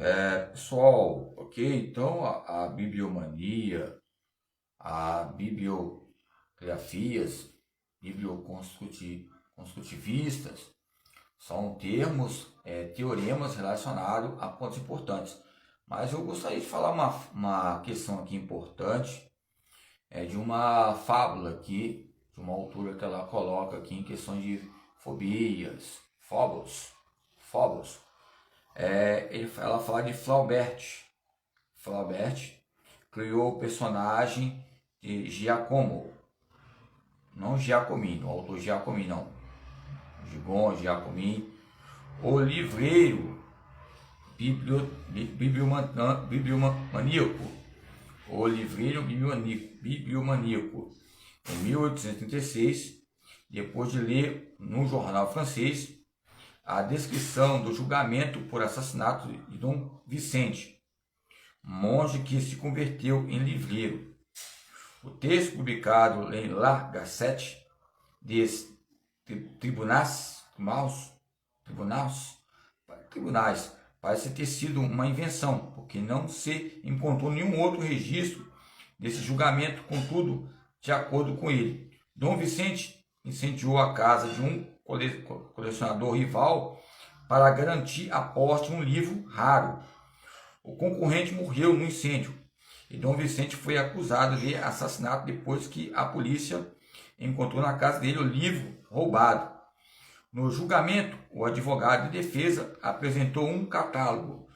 Pessoal, ok? Então a bibliomania, a bibliografias, biblioconstrutivistas são termos, teoremas relacionados a pontos importantes. Mas eu gostaria de falar uma questão aqui importante, de uma fábula aqui, de uma autora que ela coloca aqui em questões de fobias, fobos. Ela fala de Flaubert. Flaubert criou o personagem de Giacomo, não Giacomini, o autor Giacomini não, Gigon, Giacomini, o livreiro bibliomaníaco, o livreiro bibliomaníaco, em 1836, depois de ler no jornal francês a descrição do julgamento por assassinato de Dom Vicente, monge que se converteu em livreiro. O texto publicado em La Gazette des Tribunais parece ter sido uma invenção, porque não se encontrou nenhum outro registro desse julgamento. Contudo, de acordo com ele, Dom Vicente incendiou a casa de um colecionador rival para garantir a posse de um livro raro. O concorrente morreu no incêndio e Dom Vicente foi acusado de assassinato depois que a polícia encontrou na casa dele o livro roubado. No julgamento, o advogado de defesa apresentou um catálogo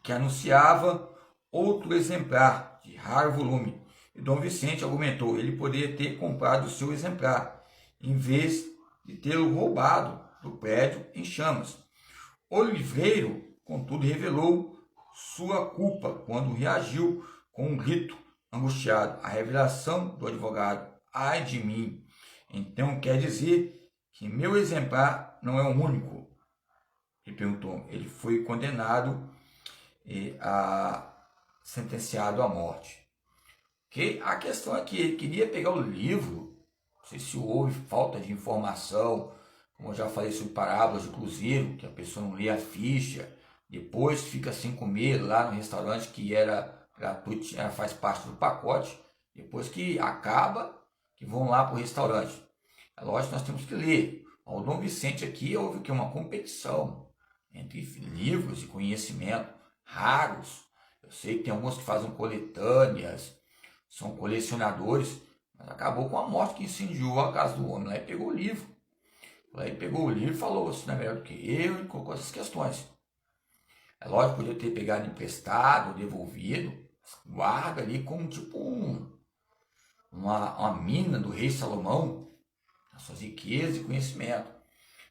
que anunciava outro exemplar de raro volume e Dom Vicente argumentou ele poderia ter comprado o seu exemplar em vez de tê-lo roubado do prédio em chamas. O livreiro, contudo, revelou sua culpa quando reagiu com um grito angustiado. A revelação do advogado: ai de mim, então quer dizer que meu exemplar não é o único? Ele perguntou. Ele foi condenado sentenciado à morte. Okay? A questão é que ele queria pegar o livro. Não sei se houve falta de informação, como eu já falei sobre parábolas de cruzeiro, que a pessoa não lê a ficha, depois fica sem comer lá no restaurante que era gratuito, faz parte do pacote, depois que acaba, que vão lá para o restaurante. É lógico que nós temos que ler. O Dom Vicente aqui houve que uma competição entre livros de conhecimento raros. Eu sei que tem alguns que fazem coletâneas, são colecionadores, mas acabou com a morte que incendiou a casa do homem. Lá e pegou o livro. Lá e pegou o livro e falou: você não é melhor do que eu, e colocou essas questões. É lógico que podia ter pegado emprestado, devolvido, guarda ali como tipo uma mina do rei Salomão, as suas riquezas e conhecimento.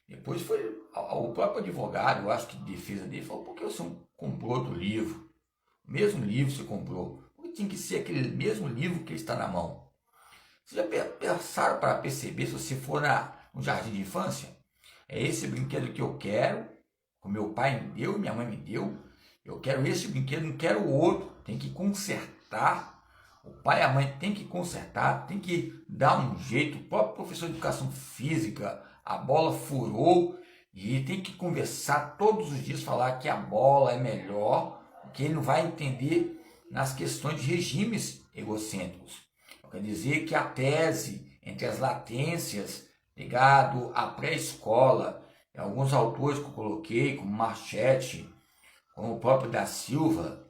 Depois foi o próprio advogado, eu acho que de defesa dele, falou: por que você não comprou outro livro? O mesmo livro você comprou. Porque tinha que ser aquele mesmo livro que está na mão. Vocês já pensaram para perceber, se você for no jardim de infância? É esse brinquedo que eu quero, que o meu pai me deu, minha mãe me deu. Eu quero esse brinquedo, não quero o outro. Tem que consertar. O pai e a mãe tem que consertar, tem que dar um jeito. O próprio professor de educação física, a bola furou e tem que conversar todos os dias, falar que a bola é melhor, porque ele não vai entender nas questões de regimes egocêntricos. Quer dizer que a tese entre as latências ligado à pré-escola, alguns autores que eu coloquei, como Marchetti, como o próprio da Silva,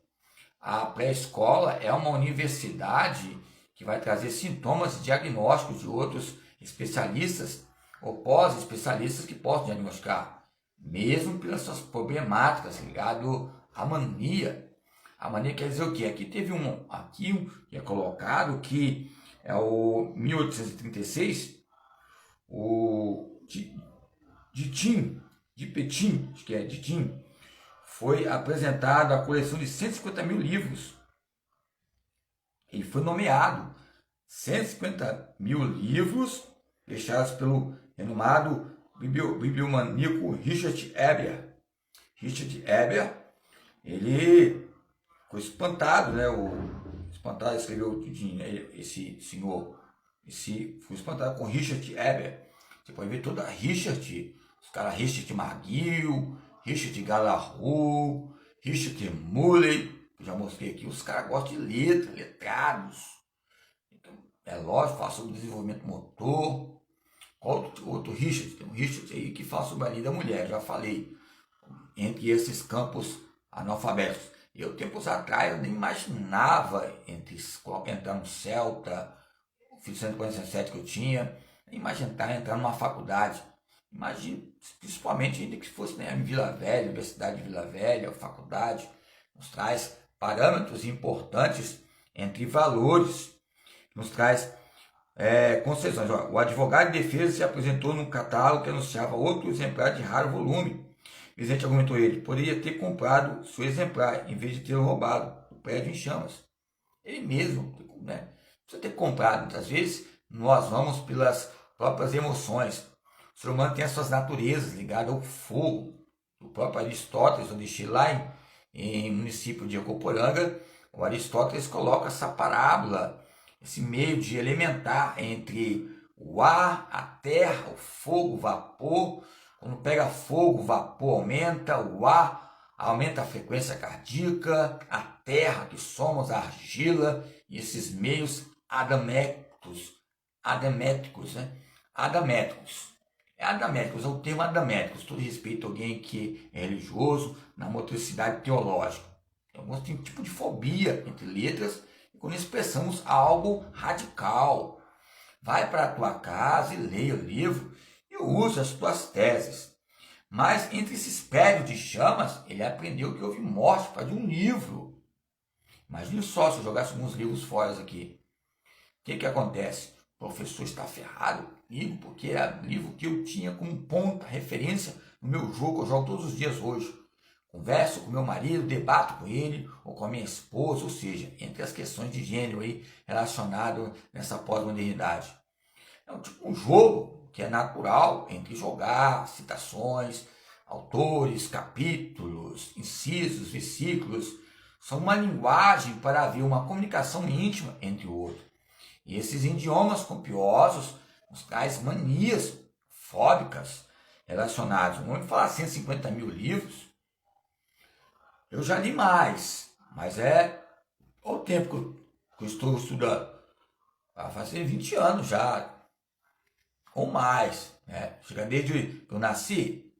a pré-escola é uma universidade que vai trazer sintomas e diagnósticos de outros especialistas ou pós-especialistas que possam diagnosticar, mesmo pelas suas problemáticas ligado à mania. A mania quer dizer o quê? Aqui teve aqui que é colocado que é o 1836, o de Petim, acho que é Ditim, foi apresentado a coleção de 150 mil livros. Ele foi nomeado 150 mil livros deixados pelo renomado bibliomaníaco Richard Eber. Richard Eber, ele ficou espantado, né? Espantado, escreveu esse senhor. Foi espantado com Richard Eber. Você pode ver toda Richard, os caras Richard McGill, Richard Galarrou, Richard Mulley, que eu já mostrei aqui, os caras gostam de letra, letrados. É lógico, fala sobre desenvolvimento motor. Qual outro Richard? Tem um Richard aí que fala sobre a lei da mulher, já falei. Entre esses campos analfabetos. Eu, tempos atrás, eu nem imaginava entrar no Celta, o filho 147 que eu tinha, nem imaginava entrar numa faculdade. Imagine, principalmente ainda que fosse, né, em Vila Velha, Universidade de Vila Velha, faculdade, nos traz parâmetros importantes entre valores, nos traz concessões. O advogado de defesa se apresentou num catálogo que anunciava outro exemplar de raro volume. Vicente argumentou ele, poderia ter comprado seu exemplar em vez de ter roubado o prédio em chamas. Ele mesmo, né? Precisa ter comprado. Muitas vezes nós vamos pelas próprias emoções. O ser humano tem as suas naturezas ligadas ao fogo. O próprio Aristóteles, onde estive lá em município de Ecoporanga, o Aristóteles coloca essa parábola, esse meio de elementar entre o ar, a terra, o fogo, o vapor. Quando pega fogo, o vapor aumenta, o ar aumenta a frequência cardíaca, a terra, que somos a argila, e esses meios adamétricos, né? Adamétricos é o termo adamétricos, todo respeito a alguém que é religioso, na motricidade teológica. Tem alguns tipo de fobia entre letras, e quando expressamos algo radical. Vai para a tua casa e leia o livro, usa as tuas teses. Mas entre esses périos de chamas, ele aprendeu que houve morte para de um livro. Imagine só se eu jogasse alguns livros fora aqui. O que acontece? O professor está ferrado comigo, porque era livro que eu tinha como ponta, referência no meu jogo, eu jogo todos os dias hoje. Converso com meu marido, debato com ele ou com a minha esposa, ou seja, entre as questões de gênero aí relacionado nessa pós-modernidade. É um jogo que é natural entre jogar, citações, autores, capítulos, incisos, versículos. São uma linguagem para haver uma comunicação íntima entre o outro. E esses idiomas copiosos nos traz manias fóbicas relacionadas. Vamos falar 150 mil livros. Eu já li mais, mas é o tempo que eu estou estudando. Vai fazer 20 anos já, ou mais, né? Chega desde que eu nasci.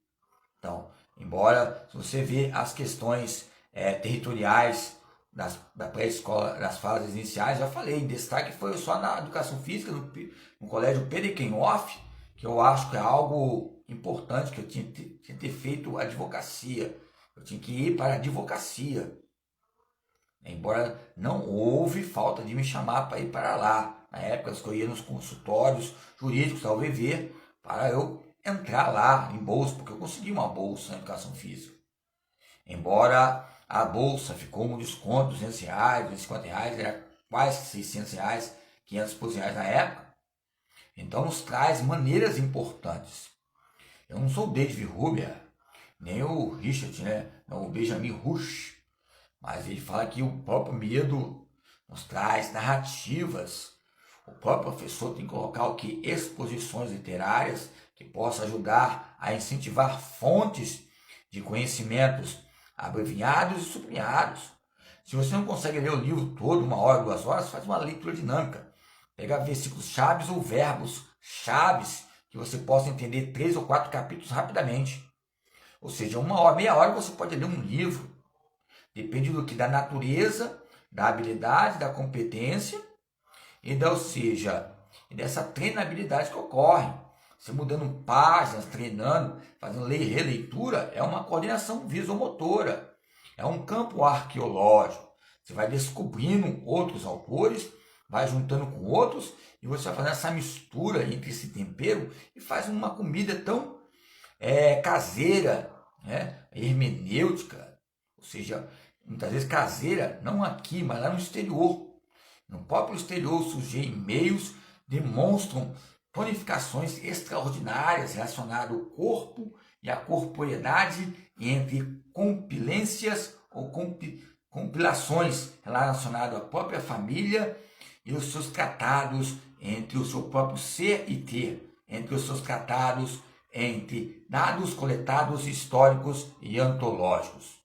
Então, embora se você vê as questões territoriais da pré-escola, das fases iniciais, já falei, em destaque foi só na educação física, no colégio Perequenhoff, que eu acho que é algo importante, que eu tinha que ter feito advocacia. Eu tinha que ir para a advocacia. Embora não houve falta de me chamar para ir para lá. Na época que eu ia nos consultórios jurídicos da UVV para eu entrar lá em bolsa, porque eu consegui uma bolsa na educação física. Embora a bolsa ficou um desconto, R$200, R$250, era quase R$600, R$500 na época. Então nos traz maneiras importantes. Eu não sou o David Rubia, nem o Richard, né? Não, o Benjamin Rush. Mas ele fala que o próprio medo nos traz narrativas. O próprio professor tem que colocar o que? Exposições literárias que possam ajudar a incentivar fontes de conhecimentos abreviados e sublinhados. Se você não consegue ler o livro todo, 1 hora, 2 horas, faz uma leitura dinâmica. Pega versículos chaves ou verbos chaves que você possa entender 3 ou 4 capítulos rapidamente. Ou seja, 1 hora, meia hora você pode ler um livro. Depende do que? Da natureza, da habilidade, da competência e dessa treinabilidade que ocorre. Você mudando páginas, treinando, fazendo releitura, é uma coordenação visomotora. É um campo arqueológico. Você vai descobrindo outros autores, vai juntando com outros e você vai fazendo essa mistura entre esse tempero e faz uma comida tão caseira, né? Hermenêutica, ou seja, muitas vezes caseira, não aqui, mas lá no exterior. No próprio exterior, surgem e-mails, demonstram tonificações extraordinárias relacionadas ao corpo e à corporeidade entre compilências ou compilações relacionadas à própria família e os seus tratados entre o seu próprio ser e ter, entre os seus tratados entre dados coletados históricos e antológicos.